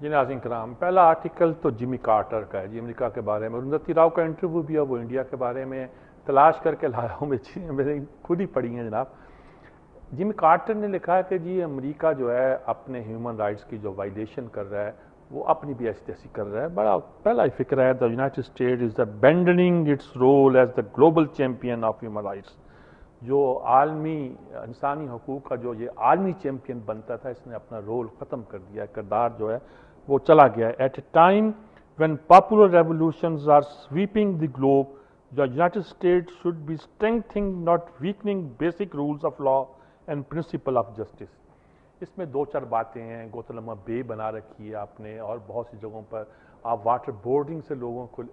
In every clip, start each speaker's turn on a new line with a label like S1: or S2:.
S1: जी नाज़रीन कराम, पहला आर्टिकल तो जिमी कार्टर का है जी, अमेरिका के बारे में। अरुंधति राव का इंटरव्यू भी है, वो इंडिया के बारे में तलाश करके लाया हूँ मैं, चीज़ें मैंने खुद ही पढ़ी हैं जनाब। जिमी कार्टर ने लिखा है कि जी अमेरिका जो है अपने ह्यूमन राइट्स की जो वायलेशन कर रहा है वो अपनी भी ऐसी तैसी कर रहा है। बड़ा पहला फिक्र है, the United State is abandoning its role as the global champion of human rights. जो आलमी इंसानी हकूक़ का जो ये आलमी चैंपियन बनता था, इसने अपना रोल ख़त्म कर दिया, किरदार जो है वो चला गया है। At a time when popular revolutions are sweeping the globe, the United States should be strengthening not weakening basic rules of law and principle of justice. इसमें दो चार बातें हैं। गुंतलम्मा बे बना रखी है आपने, और बहुत सी जगहों पर आप वाटर बोर्डिंग से लोगों को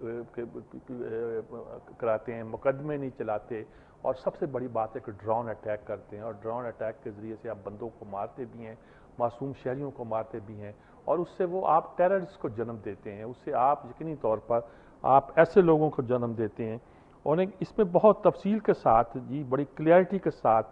S1: कराते हैं, मुकदमे नहीं चलाते, और सबसे बड़ी बात है कि ड्रोन अटैक करते हैं, और ड्रोन अटैक के ज़रिए से आप बंदों को मारते भी हैं, मासूम शहरियों को मारते भी हैं, और उससे वो आप टेररिस्ट को जन्म देते हैं। उससे आप यकीनी तौर पर आप ऐसे लोगों को जन्म देते हैं। और इसमें बहुत तफसील के साथ जी, बड़ी क्लियरिटी के साथ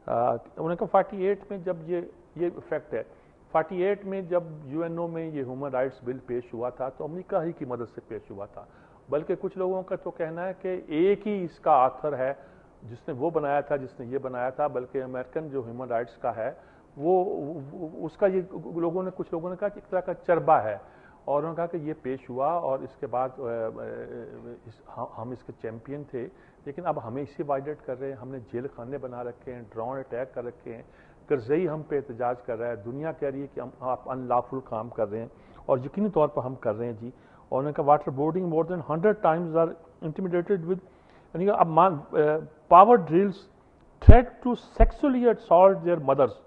S1: उन्होंने कहा 48 में जब ये इफेक्ट है, 48 में जब यूएनओ में ये ह्यूमन राइट्स बिल पेश हुआ था तो अमेरिका ही की मदद से पेश हुआ था। बल्कि कुछ लोगों का तो कहना है कि एक ही इसका आथर है जिसने वो बनाया था, जिसने ये बनाया था, बल्कि अमेरिकन जो ह्यूमन राइट्स का है वो उसका ये कुछ लोगों ने कहा कि एक तरह का चरबा है। और उन्होंने कहा कि ये पेश हुआ और इसके बाद हम इसके चैंपियन थे, लेकिन अब हमें इसे वायलेट कर रहे हैं। हमने जेल खाने बना रखे हैं, ड्रोन अटैक कर रखे हैं, करज़ई हम पे एहतजाज कर रहा है, दुनिया कह रही है कि हम आप अनलॉफुल काम कर रहे हैं, और यकीनी तौर पर हम कर रहे हैं जी। और उन्होंने कहा waterboarding more than 100 times are intimidated with, यानी अब power drills threat to sexually assault their mothers,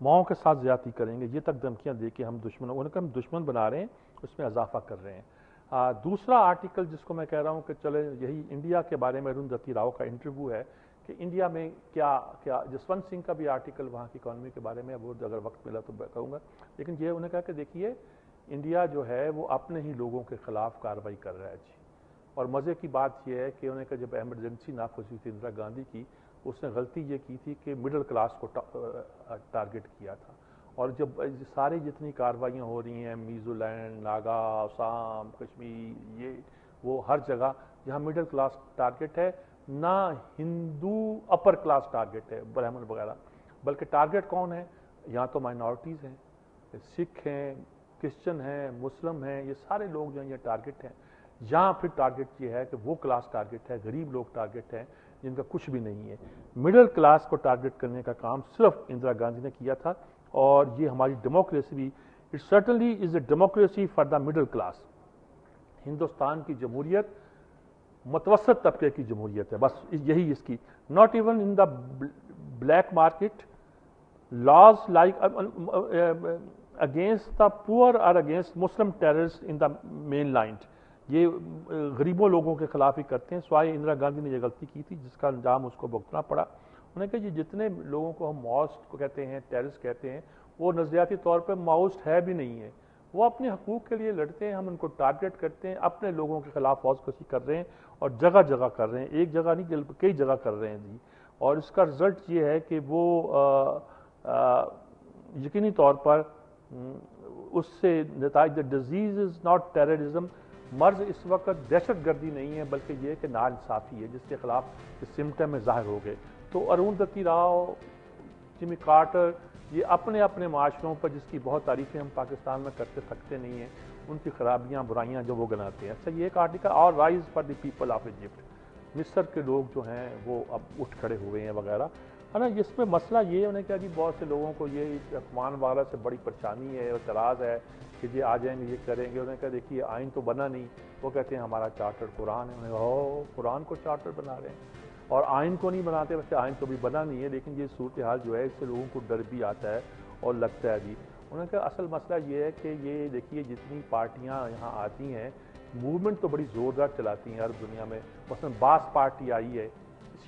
S1: माओं के साथ ज्यादती करेंगे, ये तक धमकियां दे के हम दुश्मनों, उन्होंने कहा हम दुश्मन बना रहे हैं, उसमें इजाफा कर रहे हैं। दूसरा आर्टिकल जिसको मैं कह रहा हूँ कि चले यही इंडिया के बारे में अरुंधति राव का इंटरव्यू है कि इंडिया में क्या क्या, जसवंत सिंह का भी आर्टिकल वहाँ की इकॉनमी के बारे में, वो अगर वक्त मिला तो कहूँगा। लेकिन ये उन्होंने कहा कि देखिए इंडिया जो है वो अपने ही लोगों के खिलाफ कार्रवाई कर रहा है जी। और मज़े की बात यह है कि उन्होंने कहा जब एमरजेंसी नाफिज हुई थी इंदिरा गांधी की, उसने गलती ये की थी कि मिडिल क्लास को टारगेट किया था। और जब सारी जितनी कार्रवाइयाँ हो रही हैं, मीज़ोलैंड, नागा, असम, कश्मीर, ये वो हर जगह जहाँ मिडिल क्लास टारगेट है, ना हिंदू अपर क्लास टारगेट है, ब्राह्मण वगैरह, बल्कि टारगेट कौन है? यहाँ तो माइनॉरिटीज़ हैं, सिख हैं, क्रिश्चन हैं, मुस्लिम हैं, ये सारे लोग जो हैं ये टारगेट हैं। यहाँ फिर टारगेट ये है कि वो क्लास टारगेट है, गरीब लोग टारगेट हैं जिनका कुछ भी नहीं है। मिडिल क्लास को टारगेट करने का काम सिर्फ इंदिरा गांधी ने किया था, और ये हमारी डेमोक्रेसी भी, it certainly is a democracy for the middle class. Hindustan की जमहूरियत मुतवसत तबके की जमहूरियत है, बस यही इसकी। Not even in the black market laws like against the poor और against Muslim terrorist in the main line, ये गरीबों लोगों के खिलाफ ही करते हैं। स्वाय इंदिरा गांधी ने ये गलती की थी जिसका अंजाम उसको भुगतना पड़ा। उन्होंने कहा ये जितने लोगों को हम माओइस्ट को कहते हैं, टेररिस्ट कहते हैं, वो नज़रियाती तौर पर माओइस्ट है भी नहीं है, वो अपने हकूक़ के लिए लड़ते हैं, हम उनको टारगेट करते हैं, अपने लोगों के खिलाफ फौजकशी कर रहे हैं, और जगह जगह कर रहे हैं, एक जगह नहीं कई जगह कर रहे हैं जी। और इसका रिजल्ट ये है कि वो यकीनी तौर पर उससे नताइज, the disease is not terrorism, मर्ज इस वक्त दहशत गर्दी नहीं है, बल्कि ये कि नाइंसाफ़ी है जिसके खिलाफ इस सिम्टम में ज़ाहिर हो गए। तो अरुंधति राव, जिमी कार्टर, ये अपने अपने माशरों पर जिसकी बहुत तारीफ़ें हम पाकिस्तान में करते थकते नहीं हैं, उनकी खराबियाँ बुराइयाँ जो वो गिनाते हैं। अच्छा, ये एक आर्टिकल और rise for the people of Egypt, मिस्र के लोग जो हैं वो अब उठ खड़े हुए हैं वगैरह, है ना। जिसमें मसला ये, उन्हें क्या जी बहुत से लोगों को ये अफवान वगैरह से बड़ी परेशानी है और तराज़ है कि ये आ जाएंगे, ये करेंगे। उन्हें कहा देखिए आइन तो बना नहीं, वो कहते हैं हमारा चार्टर कुरान है। उन्हें हो कुरान को चार्टर बना रहे हैं और आइन को नहीं बनाते। वैसे आइन तो भी बना नहीं है, लेकिन ये सूरत हाल जो है इससे लोगों को डर भी आता है और लगता है जी। उन्होंने कहा असल मसला ये है कि ये देखिए जितनी पार्टियाँ यहाँ आती हैं, मूवमेंट तो बड़ी ज़ोरदार चलाती हैं अरब दुनिया में। मसलन बास पार्टी आई है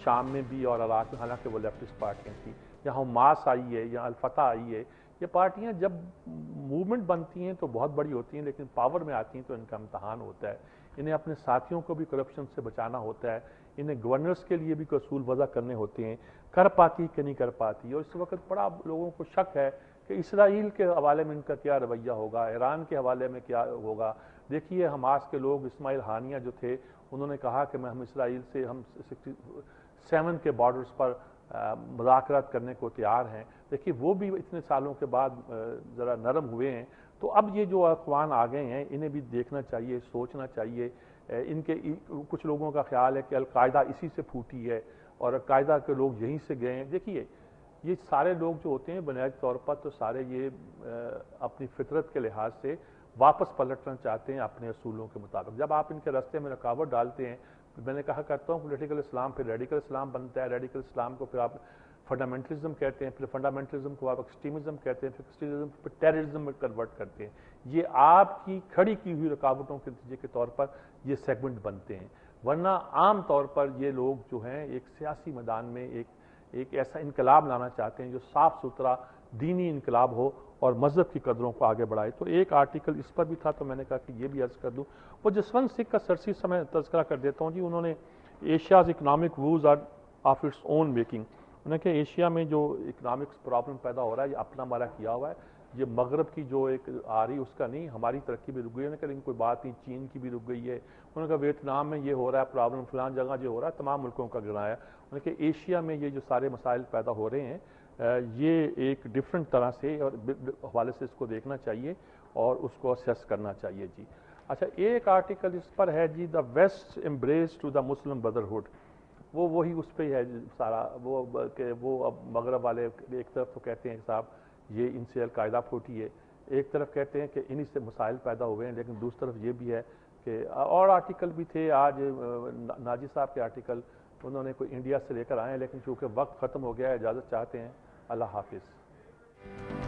S1: शाम में भी और इराक में, हालांकि वो लेफ्टिस्ट पार्टियाँ थी, यहाँ हमास आई है, यहाँ अल-फतह आई है। ये पार्टियाँ जब मूवमेंट बनती हैं तो बहुत बड़ी होती हैं, लेकिन पावर में आती हैं तो इनका इम्तहान होता है। इन्हें अपने साथियों को भी करप्शन से बचाना होता है, इन्हें गवर्नर्स के लिए भी असूल वज़ा करने होते हैं, कर पाती कि नहीं कर पाती। और इस वक्त बड़ा लोगों को शक है کہ اسرائیل کے حوالے میں ان کا کیا رویہ ہوگا، ایران کے حوالے میں کیا ہوگا۔ دیکھیے حماس کے لوگ اسماعیل ہانیہ جو تھے انہوں نے کہا کہ ہم اسرائیل سے ہم 67 کے بارڈرز پر مذاکرات کرنے کو تیار ہیں۔ دیکھیے وہ بھی اتنے سالوں کے بعد ذرا نرم ہوئے ہیں۔ تو اب یہ جو اخوان آ گئے ہیں انہیں بھی دیکھنا چاہیے، سوچنا چاہیے۔ ان کے کچھ لوگوں کا خیال ہے کہ القاعدہ اسی سے پھوٹی ہے اور القاعدہ کے لوگ یہیں سے گئے ہیں۔ دیکھیے یہ سارے لوگ جو ہوتے ہیں بنیادی طور پر تو سارے یہ اپنی فطرت کے لحاظ سے واپس پلٹنا چاہتے ہیں اپنے اصولوں کے مطابق۔ جب آپ ان کے راستے میں رکاوٹ ڈالتے ہیں، میں نے کہا کرتا ہوں پولیٹیکل اسلام پھر ریڈیکل اسلام بنتا ہے، ریڈیکل اسلام کو پھر آپ فنڈامنٹلزم کہتے ہیں، پھر فنڈامنٹلزم کو آپ ایکسٹریمزم کہتے ہیں، پھر ایکسٹریمزم پھر ٹیررزم میں کنورٹ کرتے ہیں۔ یہ آپ کی کھڑی کی ہوئی رکاوٹوں کے نتیجے کے طور پر یہ سیگمنٹ بنتے ہیں، ورنہ عام طور پر یہ لوگ جو ہیں ایک سیاسی میدان میں ایک ایسا انقلاب لانا چاہتے ہیں جو صاف ستھرا دینی انقلاب ہو اور مذہب کی قدروں کو آگے بڑھائے۔ تو ایک آرٹیکل اس پر بھی تھا تو میں نے کہا کہ یہ بھی عرض کر دوں۔ وہ جسونت سنگھ کا سرسی سے میں تذکرہ کر دیتا ہوں جی، انہوں نے Asia's economic woes are of its own making, انہوں نے کہ ایشیا میں جو اکنامکس پرابلم پیدا ہو رہا ہے یہ اپنا ہمارا کیا ہوا ہے، یہ مغرب کی جو ایک آ رہی اس کا نہیں، ہماری ترقی بھی رک گئی ہے، لیکن کوئی بات نہیں، چین کی بھی رک گئی ہے۔ انہوں نے کہا ویتنام میں یہ ہو رہا ہے پرابلم، فلان جگہ جو ہو رہا ہے تمام ملکوں کا گرایا ہے۔ انہوں نے کہ ایشیا میں یہ جو سارے مسائل پیدا ہو رہے ہیں یہ ایک ڈفرنٹ طرح سے اور حوالے سے اس کو دیکھنا چاہیے اور اس کو اسیس کرنا چاہیے جی۔ اچھا ایک آرٹیکل اس پر ہے جی، the West embrace to the Muslim Brotherhood, وہی اس پہ ہے سارا، وہ کہ وہ اب مغرب والے ایک طرف تو کہتے ہیں صاحب یہ ان سے القاعدہ پھوٹی ہے، ایک طرف کہتے ہیں کہ انہی سے مسائل پیدا ہوئے ہیں، لیکن دوسری طرف یہ بھی ہے کہ اور آرٹیکل بھی تھے آج ناجی صاحب کے آرٹیکل، انہوں نے کوئی انڈیا سے لے کر آئے ہیں، لیکن چونکہ وقت ختم ہو گیا ہے اجازت چاہتے ہیں۔ اللہ حافظ۔